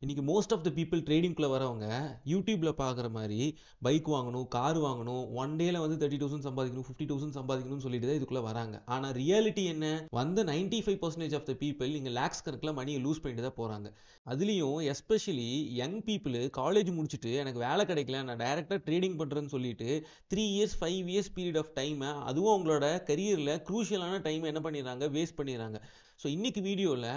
இன்னைக்கு most of the people ட்ரேடிங்குள்ளே வரவங்க யூடியூப்ல பார்க்குற மாதிரி பைக் வாங்கணும், கார் வாங்கணும், ஒன் டேல வந்து 30,000 சம்பாதிக்கணும், 50,000 சம்பாதிக்கணும்னு சொல்லிட்டு தான் இதுக்குள்ளே வராங்க. ஆனால் ரியாலிட்டி என்ன? வந்த 95% ஆஃப் த பீப்புள் இங்கே லேக்ஸ் கணக்கில் மணியை லூஸ் பண்ணிட்டு தான் போகிறாங்க. அதுலேயும் எஸ்பெஷலி யங் பீப்புள் காலேஜ் முடிச்சுட்டு எனக்கு வேலை கிடைக்கல, நான் டைரெக்டாக ட்ரேடிங் பண்ணுறேன்னு சொல்லிட்டு 3 இயர்ஸ் 5 இயர்ஸ் பீரியட் ஆஃப் டைமை, அதுவும் அவங்களோட கரியரில் க்ரூஷியலான டைமை என்ன பண்ணிடுறாங்க, வேஸ்ட் பண்ணிடுறாங்க. ஸோ இன்னைக்கு வீடியோவில்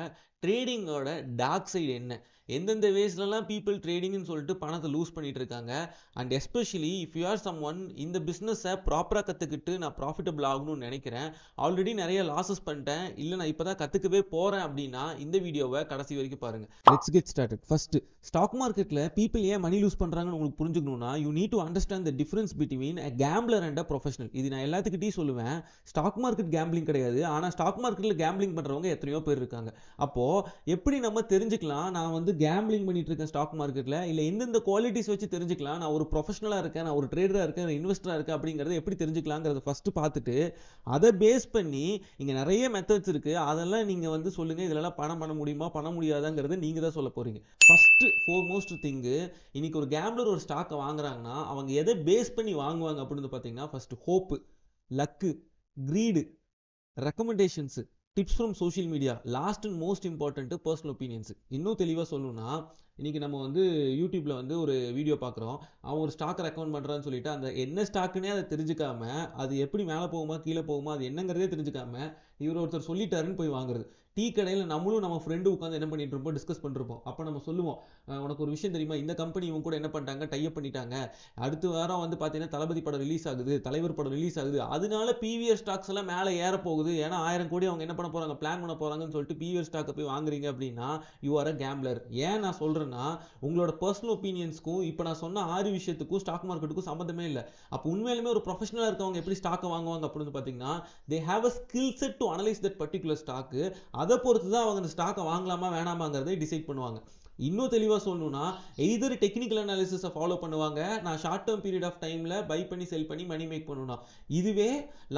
ட்ரேடிங்கோட டார்க் சைடு என்ன, எந்தெந்த வேஸ்லலாம் பீப்புள் ட்ரேடிங்னு சொல்லிட்டு பணத்தை லூஸ் பண்ணிட்டு இருக்காங்க, and especially if you are someone இந்த பிஸ்னஸை ப்ராப்பராக கற்றுக்கிட்டு நான் ப்ராஃபிட்டபிள் ஆகணும்னு நினைக்கிறேன், ஆல்ரெடி நிறைய லாஸஸ் பண்ணிட்டேன், இல்லை நான் இப்போ தான் கற்றுக்கவே போகிறேன் அப்படின்னா இந்த வீடியோவை கடைசி வரைக்கும் பாருங்கள். Let's get started. First, stock மார்க்கெட்டில் பீப்புள் ஏன் மணி லூஸ் பண்ணுறாங்கன்னு உங்களுக்கு புரிஞ்சுக்கணும்னா you need to understand the difference between a gambler and a professional. இது நான் எல்லாத்துக்கிட்டையும் சொல்லுவேன். ஸ்டாக் மார்க்கெட் கேம்பிளிங் கிடையாது, ஆனால் ஸ்டாக் மார்க்கெட்டில் கேம்பிளிங் பண்ணுறவங்க எத்தனையோ பேர் இருக்காங்க. அப்போது எப்படி நம்ம தெரிஞ்சுக்கலாம் நான் வந்து கேம்பிளிங் பண்ணிட்டு இருக்கேன் ஸ்டாக் மார்க்கெட்டில், இல்லை எந்தெந்த குவாலிட்டிஸ் வச்சு தெரிஞ்சுக்கலாம் நான் ஒரு ப்ரொஃபஷனலாக இருக்கேன், நான் ஒரு ட்ரேடராக இருக்கேன், இன்வெஸ்டராக இருக்கேன் அப்படிங்கிறத எப்படி தெரிஞ்சுக்கலாங்கிறத ஃபஸ்ட்டு பார்த்துட்டு அதை பேஸ் பண்ணி இங்கே நிறைய மெத்தட்ஸ் இருக்குது, அதெல்லாம் நீங்கள் வந்து சொல்லுங்கள் இதெல்லாம் பணம் பண்ண முடியுமா பண்ண முடியாதாங்கிறத நீங்கள் தான் சொல்ல போகிறீங்க. ஃபஸ்ட்டு ஃபோர்மோஸ்ட் திங்கு, இன்னைக்கு ஒரு கேம்ப்ளர் ஒரு ஸ்டாக்கை வாங்குறாங்கன்னா அவங்க எதை பேஸ் பண்ணி வாங்குவாங்க அப்படின்னு பார்த்தீங்கன்னா first hope, luck, greed, recommendations, tips from social media, last and most important personal opinions. இன்னும் தெளிவாக சொல்லணும்னா இன்றைக்கி நம்ம வந்து யூடியூப்பில் வந்து ஒரு வீடியோ பார்க்குறோம், அவன் ஒரு ஸ்டாக்கை ரெக்கமெண்ட் பண்ணுறான்னு சொல்லிட்டு அந்த என்ன ஸ்டாக்குன்னே அதை தெரிஞ்சுக்காம, அது எப்படி மேலே போகுமா கீழே போகுமா அது என்னங்கிறதே தெரிஞ்சுக்காம இவர் ஒருத்தர் சொல்லிட்டாருன்னு போய் வாங்குறது. டீ கடையில் நம்மளும் நம்ம ஃப்ரெண்டு உட்காந்து என்ன பண்ணிட்டு இருப்போம், டிஸ்கஸ் பண்ணிருப்போம். அப்போ நம்ம சொல்லுவோம், உனக்கு ஒரு விஷயம் தெரியுமா, இந்த கம்பெனி இவங்க கூட என்ன பண்ணிட்டாங்க, டைப் பண்ணிட்டாங்க, அடுத்த வாரம் வந்து பார்த்தீங்கன்னா தளபதி படம் ரிலீஸ் ஆகுது, தலைவர் படம் ரிலீஸ் ஆகுது, அதனால பிவிஆர் ஸ்டாக்ஸ் எல்லாம் மேலே ஏற போகுது, ஏன்னா 1000 கோடி அவங்க என்ன பண்ண போகிறாங்க, பிளான் பண்ண போகிறாங்கன்னு சொல்லிட்டு பிவிஆர் ஸ்டாக்கை போய் வாங்குறீங்க அப்படின்னா யூ ஆர் அ கேம்ப்ளர். ஏன் நான் சொல்கிறேன்னா உங்களோட பர்சனல் ஒப்பீனியன்ஸ்க்கும் இப்போ நான் சொன்ன 6 விஷயத்துக்கும் ஸ்டாக் மார்க்கெட்டுக்கும் சம்மந்தமே இல்லை. அப்போ உண்மையிலுமே ஒரு ப்ரொஃபஷனலாக இருக்கவங்க எப்படி ஸ்டாக்கை வாங்குவாங்க அப்படின்னு பார்த்தீங்கன்னா they have a skill set to analyse that particular stock. அதை பொறுத்து தான் அவங்க அந்த ஸ்டாக்கை வாங்கலாமா வேணாமாங்கிறதை டிசைட் பண்ணுவாங்க. இன்னும் தெளிவாக சொல்லணும்னா எய்தர் டெக்னிக்கல் அனாலிசிஸை ஃபாலோ பண்ணுவாங்க, நான் ஷார்ட் டேர்ம் பீரியட் ஆஃப் டைமில் பை பண்ணி செல் பண்ணி மணி மேக் பண்ணணும். இதுவே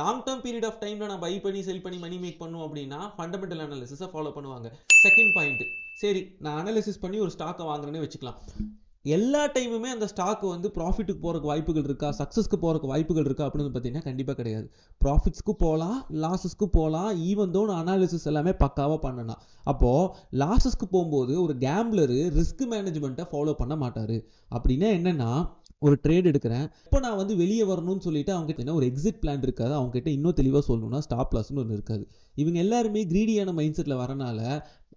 லாங் டேர்ம் பீரியட் ஆஃப் டைமில் நான் பை பண்ணி செல் பண்ணி மணி மேக் பண்ணும் அப்படின்னா ஃபண்டமெண்டல் அனாலிசிஸை ஃபாலோ பண்ணுவாங்க. செகண்ட் பாயிண்ட், சரி நான் அனாலிசிஸ் பண்ணி ஒரு ஸ்டாக்கை வாங்குறேன்னு வச்சுக்கலாம், எல்லா டைமுமே அந்த ஸ்டாக் வந்து ப்ராஃபிட்டுக்கு போகிறக்கு வாய்ப்புகள் இருக்கா, சக்ஸஸ்க்கு போகிறக்கு வாய்ப்புகள் இருக்கா அப்படின்னு பார்த்தீங்கன்னா கண்டிப்பாக கிடையாது. ப்ராஃபிட்ஸ்க்கு போகலாம், லாஸஸ்க்கு போகலாம், ஈவன் தோ அனாலிசிஸ் எல்லாமே பக்காவாக பண்ணலாம். அப்போது லாஸஸ்க்கு போகும்போது ஒரு கேம்ப்ளரு ரிஸ்க் மேனேஜ்மெண்ட்டை ஃபாலோ பண்ண மாட்டார். அப்படின்னா என்னென்னா, ஒரு ட்ரேட் எடுக்கிறேன், இப்போ நான் வந்து வெளியே வரணும்னு சொல்லிட்டு அவங்க என்ன ஒரு எக்ஸிட் பிளான் இருக்காது, அவங்க கிட்ட இன்னும் தெளிவாக சொல்லணும்னா ஸ்டாப் லாஸ்னு ஒன்று இருக்காது. இவங்க எல்லாருமே கிரீடியான மைண்ட் செட்டில் வரனால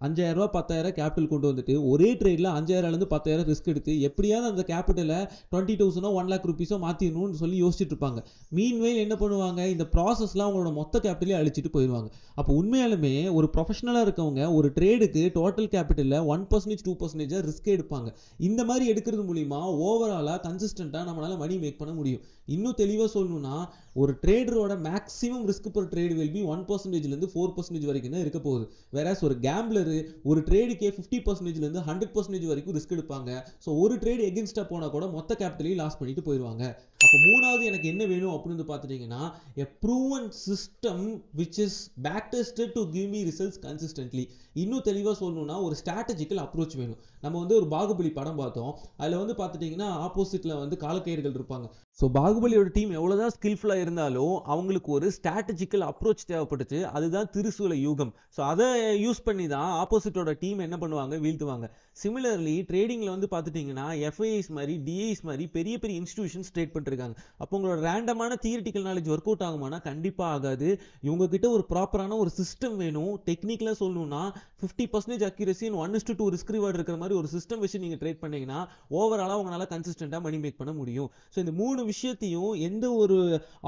5000 ரூபா 10,000 கேபிட்டல் கொண்டு வந்துட்டு ஒரே ட்ரேடில் 5000லேருந்து 10,000 ரிஸ்க் எடுத்து எப்படியாவது அந்த கேபிட்டலை 20,000 1 lakh rupees மாற்றிடணும்னு சொல்லி யோசிச்சுட்டு இருப்பாங்க. மீன்வேல் என்ன பண்ணுவாங்க, இந்த ப்ராசஸ்லாம் அவங்களோட மொத்த கேபிட்டலே அழிச்சிட்டு போயிடுவாங்க. அப்போ உண்மையாலுமே ஒரு ப்ரொஃபஷனலாக இருக்கவங்க ஒரு ட்ரேடுக்கு டோட்டல் கேபிட்டலில் 1% 2% ரிஸ்க் எடுப்பாங்க. இந்த மாதிரி எடுக்கிறது மூலிமா ஓவராலாக கன்சிஸ்டண்ட்டாக நம்மளால் மணி மேக் பண்ண முடியும். இன்னும் தெளிவாக சொல்லணும்னா ஒரு ட்ரேடரோட maximum risk per trade will be 1%லேருந்து 4% வரைக்கும் தான் இருக்க போகுது. வேறஸ் ஒரு கேம்ப்ளர் ஒரு ட்ரேடுக்கே 50%லேருந்து 100% வரைக்கும் ரிஸ்க் எடுப்பாங்க. ஸோ ஒரு ட்ரேட் எகென்ஸ்டாக போனால் கூட மொத்த கேபிட்டலையும் லாஸ் பண்ணிட்டு போயிடுவாங்க. அப்போ மூணாவது எனக்கு என்ன வேணும் அப்படின்னு பார்த்துட்டீங்கன்னா a proven system which is backtested to give me results consistently. இன்னும் தெளிவாக சொல்லணும்னா ஒரு ஸ்ட்ராட்டஜிக்கல் அப்ரோச் வேணும். நம்ம வந்து ஒரு பாகுபலி படம் பார்த்தோம், அதில் வந்து பார்த்துட்டிங்கன்னா ஆப்போசிட்டில் வந்து காலக்கயிறுகள் இருப்பாங்க. ஸோ பாகுபலியோட டீம் எவ்வளோதான் ஸ்கில்ஃபுல்லாக இருந்தாலும் அவங்களுக்கு ஒரு ஸ்ட்ராட்டஜிக்கல் அப்ரோச் தேவைப்பட்டுச்சு, அதுதான் திரிசூல யூகம். ஸோ அதை யூஸ் பண்ணி தான் ஆப்போசிட்டோட டீம் என்ன பண்ணுவாங்க, வீழ்த்துவாங்க. சிமிலர்லி ட்ரேடிங்கில் வந்து பார்த்துட்டிங்கன்னா எஃப்ஐஐஸ் மாதிரி டிஐஸ் மாதிரி பெரிய பெரிய இன்ஸ்டிடியூஷன்ஸ் ட்ரேட் பண்ணிருக்காங்க. அப்போ உங்களோட ரேண்டமான தியரிட்டிக்கல் நாலேஜ் ஒர்க் அவுட் ஆகுமானா கண்டிப்பாக ஆகாது. இவங்க கிட்ட ஒரு ப்ராப்பரான ஒரு சிஸ்டம் வேணும். டெக்னிக்கலாக சொல்லணும்னா 50% அக்யூரசி 1:2 ரிஸ்க் ரிவார்டு இருக்கிற மாதிரி ஒரு சிஸ்டம் வச்சு நீங்கள் ட்ரேட் பண்ணீங்கன்னா ஓவராலாக உங்களால் கன்சிஸ்டண்டாக மணி மேக் பண்ண முடியும். ஸோ இந்த 3 விஷயத்தையும் எந்த ஒரு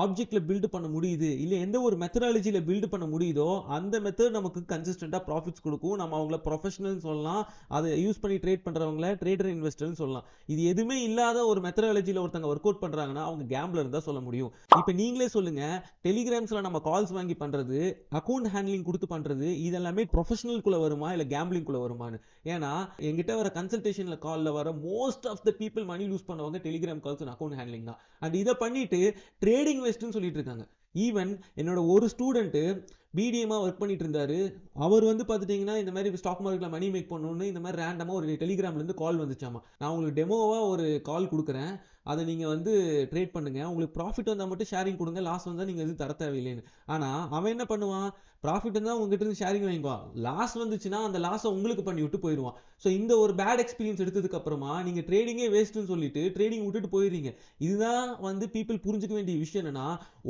ஆப்ஜெக்டில் பில்டு பண்ண முடியுது, இல்லை எந்த ஒரு மெத்தடாலஜியில் பில்டு பண்ண முடியுதோ அந்த மெத்தட் நமக்கு கன்சிஸ்டண்டாக ப்ராஃபிட்ஸ் கொடுக்கும். நம்ம அவங்கள ப்ரொஃபஷனல் சொல்லலாம், அதை யூஸ் பண்ணி ட்ரேட் பண்ணுறவங்கள ட்ரேடர் இன்வெஸ்டர்னு சொல்லலாம். இது எதுவுமே இல்லாத ஒரு மெத்தடாலஜியில் ஒருத்தங்க ஒர்க் அவுட் பண்ணுறாங்கன்னா அவங்க கேம்ப்ளர் தான் சொல்ல முடியும். இப்போ நீங்களே சொல்லுங்க, டெலிகிராம்ஸில் நம்ம கால்ஸ் வாங்கி பண்ணுறது, அக்கௌண்ட் ஹேண்ட்லிங் கொடுத்து பண்ணுறது, இதெல்லாமே ப்ரொஃபஷனல்குள்ளே வருமா இல்லை கேம்பிளிங்குள்ளே வருமானு? ஏன்னா எங்கிட்ட வர கன்சல்டேஷனில் காலில் வர most of the people money lose பண்ணுவாங்க Telegram calls and account handling தான். அண்ட் இதை பண்ணிட்டு ட்ரேடிங் வேஸ்ட்னு சொல்லிட்டு இருக்காங்க. ஈவன் என்னோட ஒரு ஸ்டூடெண்ட்டு பிடிஎம்மா ஒர்க் பண்ணிட்டு இருந்தாரு. அவர் வந்து பார்த்துட்டிங்கன்னா இந்த மாதிரி ஸ்டாக் மார்க்கெட்டில் மணி மேக் பண்ணணும்னு இந்த மாதிரி ரேண்டமாக ஒரு டெலிகிராம்லேருந்து கால் வந்துச்சாமா. நான் உங்களுக்கு டெமோவாக ஒரு கால் கொடுக்குறேன், அதை நீங்கள் வந்து ட்ரேட் பண்ணுங்கள், உங்களுக்கு ப்ராஃபிட் வந்தால் மட்டும் ஷேரிங் கொடுங்க, லாஸ் வந்தால் நீங்கள் எதுவும் தர தேவையில்லைன்னு. ஆனால் அவன் என்ன பண்ணுவான், ப்ராஃபிட் இருந்தால் உங்ககிட்ட இருந்து ஷேரிங் வாங்கிக்குவான், லாஸ் வந்துச்சுன்னா அந்த லாஸை உங்களுக்கு பண்ணி விட்டு போயிடுவான். ஸோ இந்த ஒரு பேட் எக்ஸ்பீரியன்ஸ் எடுத்ததுக்கு அப்புறமா நீங்கள் ட்ரேடிங்கே வேஸ்ட்டுன்னு சொல்லிட்டு ட்ரேடிங் விட்டுட்டு போயிடுறீங்க. இதுதான் வந்து பீப்புள் புரிஞ்சுக்க வேண்டிய விஷயம். என்னன்னா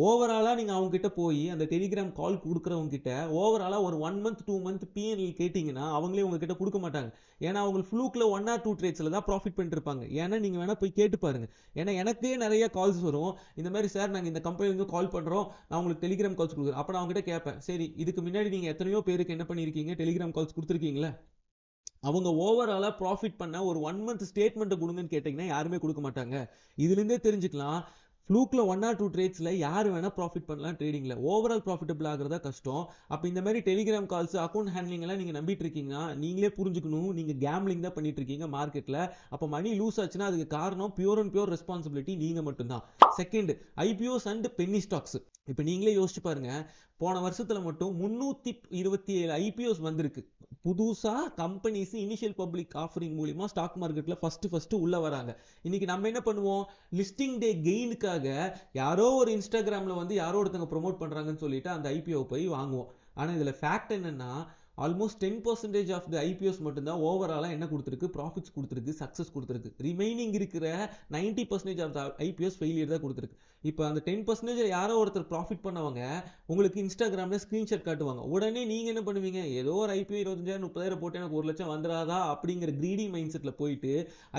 ஓவராலாக நீங்கள் அவங்க கிட்ட போய் அந்த டெலிகிராம் கால் கொடுக்குறவங்க கிட்ட ஓவராலாக ஒரு 1 month 2 month பிஎன்எல் கேட்டிங்கன்னா அவங்களே உங்ககிட்ட கொடுக்க மாட்டாங்க. ஏன்னா அவங்க ஃப்ளூக்கில் 1 or 2 ட்ரேட்ஸில் தான் ப்ராஃபிட் பண்ணிட்டு இருப்பாங்க. ஏன்னா நீங்கள் வேணால் போய் கேட்டு பாருங்க. ஏன்னா எனக்கே நிறைய கால்ஸ் வரும், இந்த மாதிரி சார் நாங்கள் இந்த கம்பெனிலேருந்து கால் பண்ணுறோம், நான் உங்களுக்கு டெலிகிராம் கால்ஸ் கொடுக்குறேன். அப்போ நான் அவங்ககிட்ட கேட்பேன், சரி இதுக்கு முன்னாடி நீங்கள் எத்தனையோ பேருக்கு என்ன பண்ணியிருக்கீங்க, டெலிகிராம் கால்ஸ் கொடுத்துருக்கீங்களா? அவங்க ஓவராலாக ப்ராஃபிட் பண்ண ஒரு 1 month ஸ்டேட்மெண்ட்டை கொடுங்கன்னு கேட்டிங்கன்னா யாருமே கொடுக்க மாட்டாங்க. இதுலேருந்தே தெரிஞ்சுக்கலாம், ஃப்ளூக்கில் 1 or 2 ட்ரேட்ஸில் யார் வேணால் ப்ராஃபிட் பண்ணலாம், ட்ரேடிங்கில் ஓவரால் ப்ராஃபிட்டபிள் ஆகிறதா கஷ்டம். அப்போ இந்த மாதிரி டெலிகிராம் கால்ஸ் அக்கௌண்ட் ஹேண்ட்லிங் எல்லாம் நீங்கள் நம்பிட்டு இருக்கீங்கன்னா நீங்களே புரிஞ்சுக்கணும், நீங்கள் கேம்லிங் தான் பண்ணிட்டு இருக்கீங்க மார்க்கெட்டில். அப்போ மணி லூஸ் ஆச்சுன்னா அதுக்கு காரணம் பியூர் அண்ட் பியூர் ரெஸ்பான்சிபிலிட்டி நீங்கள் மட்டும்தான். Second, IPOs and Penney stocks. இப்போ நீங்களே யோசிச்சு பாருங்க, போன வருஷத்துல மட்டும் 327 ஐபிஓஸ் வந்திருக்கு. புதுசா கம்பெனிஸ் இனிஷியல் பப்ளிக் ஆஃபரிங் மூலியமா ஸ்டாக் மார்க்கெட்ல ஃபர்ஸ்ட் உள்ள வராங்க. இன்னைக்கு நம்ம என்ன பண்ணுவோம், லிஸ்டிங் டே கெயினுக்காக யாரோ ஒரு இன்ஸ்டாகிராம்ல வந்து யாரோ ஒருத்தங்க ப்ரொமோட் பண்றாங்கன்னு சொல்லிட்டு அந்த ஐபிஓ போய் வாங்குவோம். ஆனா இதுல ஃபேக்ட் என்னன்னா, ஆல்மோஸ்ட் 10% ஆஃப் த ஐபிஓஸ் மட்டும்தான் ஓவராலாக என்ன கொடுத்துருக்கு, ப்ராஃபிட்ஸ் கொடுத்துருக்கு, சக்ஸஸ் கொடுத்துருக்கு. ரிமைனிங் இருக்கிற 90% ஆஃப் த ஐபிஓஸ் ஃபெயிலியர் தான் கொடுத்துருக்கு. இப்போ அந்த 10% யாரோ ஒருத்தர் ப்ராஃபிட் பண்ணவங்க உங்களுக்கு இன்ஸ்டாகிராமில் ஸ்க்ரீன்ஷாட் காட்டுவாங்க. உடனே நீங்கள் என்ன பண்ணுவீங்க, ஏதோ ஒரு ஐபிஓ 25,000 30,000 போட்டு எனக்கு 1 லட்சம் வந்துடாதா அப்படிங்கிற கிரீடி மைண்ட் செட்டில் போயிட்டு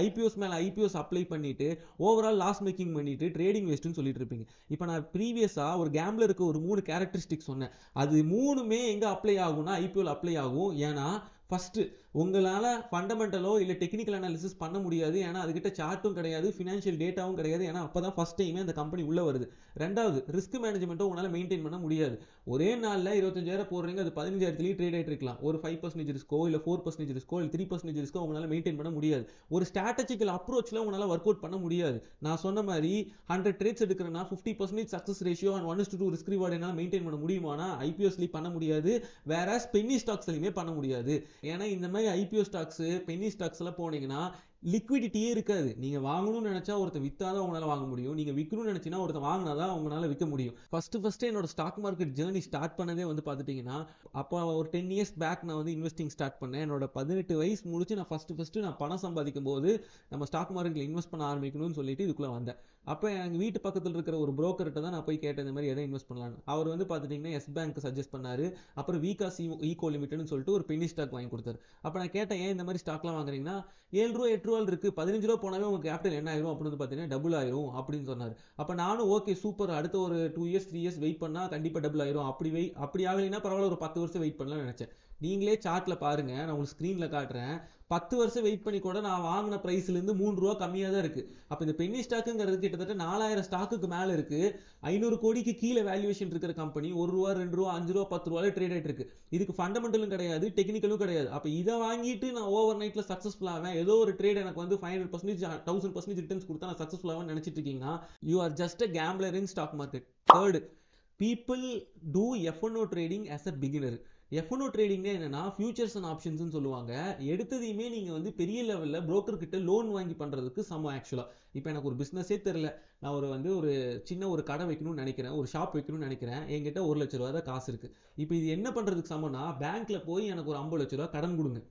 ஐபிஓஸ் மேலே ஐபிஓஸ் அப்ளை பண்ணிட்டு ஓவரால் லாஸ் மேக்கிங் பண்ணிட்டு ட்ரேடிங் வேஸ்ட்டுன்னு சொல்லிட்டு இருப்பீங்க. இப்போ நான் ப்ரீவியஸாக ஒரு கேம்லருக்கு ஒரு 3 கேரக்டரிஸ்டிக்ஸ் சொன்னேன். அது 3மே எங்கே அப்ளை ஆகும்னா ஐபிஓவில் அப்ளை ஆகும். ஏன்னா ஃபர்ஸ்ட், உங்களால் ஃபண்டமெண்டலோ இல்லை டெக்னிக்கல் அனாலிசிஸ் பண்ண முடியாது. ஏன்னா அதுக்கிட்ட சார்ட்டும் கிடையாது, ஃபினான்ஷியல் டேட்டாவும் கிடையாது. ஏன்னா அப்போ தான் ஃபர்ஸ்ட் டைமே அந்த கம்பெனி உள்ளே வருது. ரெண்டாவது, ரிஸ்க் மேனேஜ்மெண்ட்டும் உங்களால் மெயின்டைன் பண்ண முடியாது. ஒரே நாளில் 25,000 போடுறீங்க, அது 15,000 ட்ரேட் ஆகிட்டு இருக்கலாம். ஒரு 5% ரிஸ்க்கோ இல்லை 4% ரிஸ்க்கோ இல்லை 3% ரிஸ்க்கோ உங்களால் மெயின்டைன் பண்ண முடியாது. ஒரு ஸ்ட்ராட்டஜிக்கல் அப்ரோச்சில் உங்களால் ஒர்க் அவுட் பண்ண முடியாது. நான் சொன்ன மாதிரி 100 ட்ரேட்ஸ் எடுக்கிறேன்னா 50% success ratio and 1:2 risk reward என்னால் மெயின்டைன் பண்ண முடியுமானா ஐபிஓஸ்லையும் பண்ண முடியாது, வேற பென்னி ஸ்டாக்ஸ்லையுமே பண்ண முடியாது. ஏன்னா இந்த மாதிரி ஐபிஓ ஸ்டாக்ஸ் பென்னி ஸ்டாக்ஸ் எல்லாம் போனீங்கன்னா லிக்விடிட்டியே இருக்காது. நீங்க வாங்கணும்னு நினைச்சா ஒருத்தர் வித்தாதான் உங்களால வாங்க முடியும், நீங்க விற்கணும்னு நினைச்சீங்கன்னா ஒருத்தர் வாங்கினாதான் உங்களால விற்க முடியும். ஃபர்ஸ்ட் என்னோட ஸ்டாக் மார்க்கெட் ஜேர்னி ஸ்டார்ட் பண்ணதே வந்து பார்த்துட்டீங்கன்னா, அப்போ ஒரு 10 years பேக் நான் வந்து இன்வெஸ்டிங் ஸ்டார்ட் பண்ணேன். என்னோட 18 வயசு முடிச்சு நான் ஃபர்ஸ்ட் நான் பணம் சம்பாதிக்கும் போது நம்ம ஸ்டாக் மார்க்கெட்டில் இன்வெஸ்ட் பண்ண ஆரம்பிக்கணும்னு சொல்லிட்டு இதுக்குள்ள வந்தேன். அப்போ எங்கள் வீட்டு பக்கத்தில் இருக்கிற ஒரு புரோக்கர்கிட்ட தான் நான் போய் கேட்டேன், இந்த மாதிரி எதை இன்வெஸ்ட் பண்ணலான்னு. அவர் வந்து பார்த்துட்டிங்கன்னா எஸ் பேங்க் சஜஸ்ட் பண்ணாரு. அப்புறம் விகாஸ் ஈகோ லிமிடெட்னு சொல்லிட்டு ஒரு பென்னி ஸ்டாக் வாங்கி கொடுத்தாரு. அப்போ நான் கேட்டேன், ஏன் இந்த மாதிரி ஸ்டாக்லாம் வாங்குறீங்கன்னா, 7 ரூபா 8 ரூபா இருக்கு, 15 ரூபா போனாவே உங்க கேபிட்டல் என்ன ஆயிரும் அப்படின்னு பார்த்தீங்கன்னா டபுள் ஆயிரும் அப்படின்னு சொன்னார். அப்போ நானும் ஓகே சூப்பர், அடுத்த ஒரு 2 years 3 years வெயிட் பண்ணா கண்டிப்பா டபுள் ஆயிரும், அப்படி ஆகலைன்னா பரவாயில்ல ஒரு 10 வருஷம் வெயிட் பண்ணலாம்னு நினைச்சேன். நீங்களே சார்ட்ல பாருங்க, நான் உங்களுக்கு ஸ்க்ரீன்ல காட்டுறேன். 10 வருஷம் வெயிட் பண்ணி கூட நான் வாங்கின பிரைஸ்ல இருந்து 3 ரூபா கம்மியா தான் இருக்கு. அப்ப இந்த பென்னி ஸ்டாக்குங்கிறது கிட்டத்தட்ட 4000 ஸ்டாக்குக்கு மேல இருக்கு. 500 கோடிக்கு கீழே வேல்யூவேஷன் இருக்கிற கம்பெனி 1 ரூபா 2 ரூபா 5 ரூபா 10 ரூபாயில ட்ரேட் ஆயிட்டு இருக்கு. இதுக்கு ஃபண்டமெண்டலும் கிடையாது, டெக்னிக்கலும் கிடையாது. அப்ப இதை வாங்கிட்டு நான் ஓவர் நைட்ல சக்சஸ்ஃபுல் ஆவேன், ஏதோ ஒரு ட்ரேட் எனக்கு வந்து 500% 1000% ரிட்டர்ன்ஸ் கொடுத்தா நான் சக்சஸ்ஃபுல் ஆவேன் நினைச்சிட்டு இருக்கீங்கன்னா you are just a gambler in stock market. Third, people do F&O trading as a beginner. F&O ட்ரேடிங்னா என்னன்னா ஃபியூச்சர்ஸ் அண்ட் ஆப்ஷன்ஸ்னு சொல்லுவாங்க. எடுத்ததையுமே நீங்க வந்து பெரிய லெவல்ல புரோக்கர் கிட்ட லோன் வாங்கி பண்றதுக்கு சமம். ஆக்சுவலா இப்போ எனக்கு ஒரு பிசினஸே தெரியல, நான் ஒரு சின்ன ஒரு கடை வைக்கணும்னு நினைக்கிறேன், ஒரு ஷாப் வைக்கணும்னு நினைக்கிறேன், என்கிட்ட 1 லட்ச ரூபா தான் காசு இருக்கு. இப்போ இது என்ன பண்றதுக்கு சமம்னா, பேங்க்ல போய் எனக்கு ஒரு 50 லட்ச ரூபா கடன் கொடுங்க,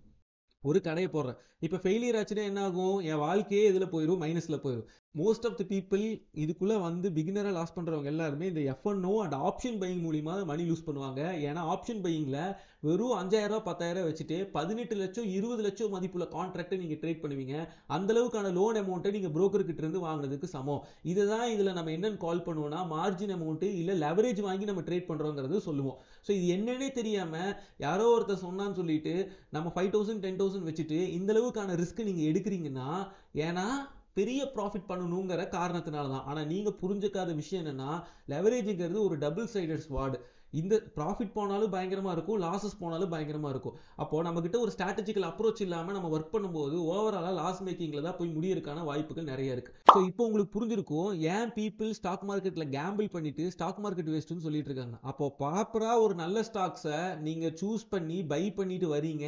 ஒரு கடையை போடுறேன். இப்போ ஃபெயிலியர் ஆச்சுன்னா என்ன ஆகும், என் வாழ்க்கையே இதில் போயிடும், மைனஸ்ல போயிடும். மோஸ்ட் ஆஃப் தி பீப்புள் இதுக்குள்ள வந்து பிகினரா லாஸ் பண்றவங்க எல்லாருமே இந்த F&O அண்ட் ஆப்ஷன் பையிங் மூலியமா மணி லூஸ் பண்ணுவாங்க. ஏன்னா ஆப்ஷன் பையிங்ல வெறும் 5000 10,000 வச்சுட்டு 18 லட்சம் 20 லட்சம் மதிப்புள்ள கான்ட்ராக்டை நீங்க ட்ரேட் பண்ணுவீங்க. அந்த அளவுக்கான லோன் அமௌண்ட்டை நீங்க புரோக்கர் கிட்ட இருந்து வாங்குறதுக்கு சமம். இதுதான் இதுல நம்ம என்னன்னு கால் பண்ணுவோம்னா மார்ஜின் அமௌண்ட் இல்ல லெவரேஜ் வாங்கி நம்ம ட்ரேட் பண்றோங்கிறது சொல்லுவோம். ஸோ இது என்னன்னே தெரியாம யாரோ ஒருத்தர் சொன்னான்னு சொல்லிட்டு நம்ம 5,000 10,000 வச்சுட்டு இந்த அளவுக்கான ரிஸ்க் நீங்க எடுக்கிறீங்கன்னா, ஏன்னா பெரிய ப்ராஃபிட் பண்ணணுங்கிற காரணத்தினால தான். ஆனால் நீங்கள் புரிஞ்சுக்காத விஷயம் என்னன்னா, லெவரேஜுங்கிறது ஒரு டபுள் சைடட் ஸ்வார்டு. இந்த ப்ராஃபிட் போனாலும் பயங்கரமா இருக்கும், லாஸஸ் போனாலும் பயங்கரமா இருக்கும். அப்போ நம்ம கிட்ட ஒரு ஸ்ட்ராட்டஜிக்கல் அப்ரோச் இல்லாம நம்ம ஒர்க் பண்ணும்போது ஓவராலா லாஸ் மேக்கிங்ல தான் போய் முடியறதுக்கான வாய்ப்புகள் நிறைய இருக்கு. ஸோ இப்போ உங்களுக்கு புரிஞ்சிருக்கும் ஏன் பீப்புள் ஸ்டாக் மார்க்கெட்ல கேம்பிள் பண்ணிட்டு ஸ்டாக் மார்க்கெட் வேஸ்ட்னு சொல்லிட்டு இருக்காங்க. அப்போ ப்ராப்பரா ஒரு நல்ல ஸ்டாக்ஸை நீங்க சூஸ் பண்ணி பை பண்ணிட்டு வரீங்க,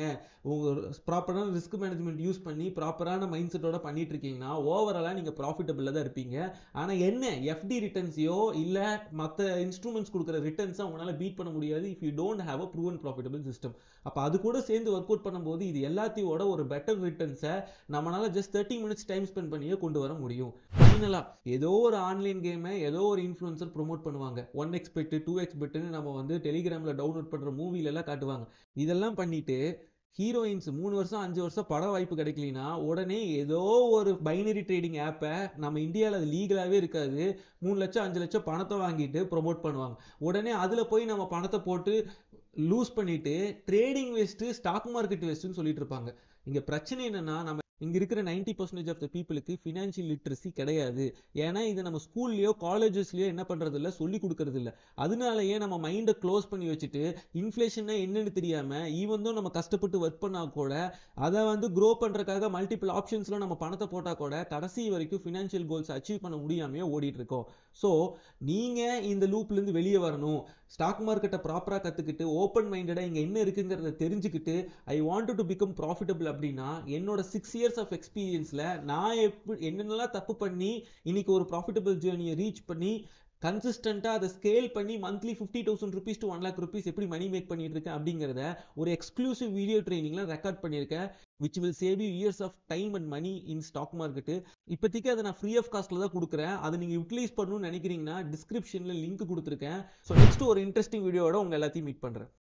உங்க ப்ராப்பரான ரிஸ்க் மேனேஜ்மெண்ட் யூஸ் பண்ணி ப்ராப்பரான மைண்ட் செட்டோட பண்ணிட்டு இருக்கீங்கன்னா ஓவராலா நீங்க ப்ராஃபிட்டபிளா தான் இருப்பீங்க. ஆனா என்ன எஃப்டி ரிட்டர்ன்ஸையோ இல்ல மற்ற இன்ஸ்ட்ருமெண்ட்ஸ் கொடுக்குற ரிட்டர்ன்ஸை உங்களால பீட் பண்ண முடியாது if you don't have a proven profitable system. அப்போ அது கூட சேர்ந்து ஒர்க் அவுட் பண்ணும்போது இது எல்லாத்தையோட ஒரு பெட்டர் ரிட்டர்ன்ஸை நம்மளால ஜஸ்ட் 30 மினிட்ஸ் டைம் ஸ்பெண்ட் பண்ணியே கொண்டு வர முடியும். ஃபைனலா ஏதோ ஒரு ஆன்லைன் கேமை ஏதோ ஒரு இன்ஃப்ளூயன்சர் ப்ரோமோட் பண்ணுவாங்க, 1x பெட் 2x பெட்னு நம்ம வந்து டெலிகிராம்ல டவுன்லோட் பண்ற மூவில எல்லாம் காட்டுவாங்க. இதெல்லாம் பண்ணிட்டு ஹீரோயின்ஸ் 3 வருஷம் 5 வருஷம் பட வாய்ப்பு கிடைக்கலனா உடனே ஏதோ ஒரு பைனரி ட்ரேடிங் ஆப்பை நம்ம இந்தியாவில் அது லீகலாகவே இருக்காது 3 லட்சம் 5 லட்சம் பணத்தை வாங்கிட்டு ப்ரொமோட் பண்ணுவாங்க. உடனே அதில் போய் நம்ம பணத்தை போட்டு லூஸ் பண்ணிட்டு ட்ரேடிங் வேஸ்ட்டு ஸ்டாக் மார்க்கெட் வேஸ்ட்டுன்னு சொல்லிட்டு இருப்பாங்க. இங்கே பிரச்சனை என்னன்னா நம்ம இங்க இருக்கிற 90% ஆஃப் த பீப்புளுக்கு ஃபினான்ஷியல் லிட்ரஸி கிடையாது. ஏன்னா இது நம்ம ஸ்கூல்லையோ காலேஜஸ்லயோ என்ன பண்றது இல்லை, சொல்லி கொடுக்கறது இல்லை. அதனாலயே நம்ம மைண்டை க்ளோஸ் பண்ணி வச்சுட்டு இன்ஃப்ளேஷன்னா என்னன்னு தெரியாம ஈவன் நம்ம கஷ்டப்பட்டு ஒர்க் பண்ணா கூட அதை வந்து க்ரோ பண்றதுக்காக மல்டிபிள் ஆப்ஷன்ஸ்ல நம்ம பணத்தை போட்டா கூட கடைசி வரைக்கும் ஃபினான்ஷியல் கோல்ஸ் அச்சீவ் பண்ண முடியாமையே ஓடிட்டு இருக்கோம். ஸோ நீங்க இந்த லூப்ல இருந்து வெளியே வரணும், ஸ்டாக் மார்க்கெட்டை ப்ராப்பரா கத்துக்கிட்டு ஓப்பன் மைண்டடா இங்க என்ன இருக்குங்கிறத தெரிஞ்சுக்கிட்டு I want to become profitable அப்படின்னா என்னோட 6 years ஆஃப் எக்ஸ்பீரியன்ஸ்ல நான் என்னென்னலாம் தப்பு பண்ணி இன்னைக்கு ஒரு ப்ராஃபிட்டபிள் ஜேர்னியை ரீச் பண்ணி கன்சிஸ்டண்டா அதை ஸ்கேல் பண்ணி monthly 50,000 rupees to 1 lakh rupees எப்படி மணி மேக் பண்ணிட்டு இருக்கேன் அப்படிங்கிறத ஒரு எக்ஸ்க்ளூசிவ் வீடியோ ட்ரைனிங்ல ரெக்கார்ட் பண்ணியிருக்கேன், which will save you years of time and money in stock market. இப்போதைக்கு அதை நான் ஃப்ரீ ஆஃப் காஸ்ட்ல தான் கொடுக்குறேன். அதை நீங்க யூட்டிலைஸ் பண்ணணும்னு நினைக்கிறீங்கன்னா டிஸ்கிரிப்ஷன்ல லிங்க் கொடுத்துருக்கேன். ஸோ நெக்ஸ்ட் ஒரு இன்ட்ரெஸ்டிங் வீடியோட உங்க எல்லாத்தையும் மீட் பண்றேன்.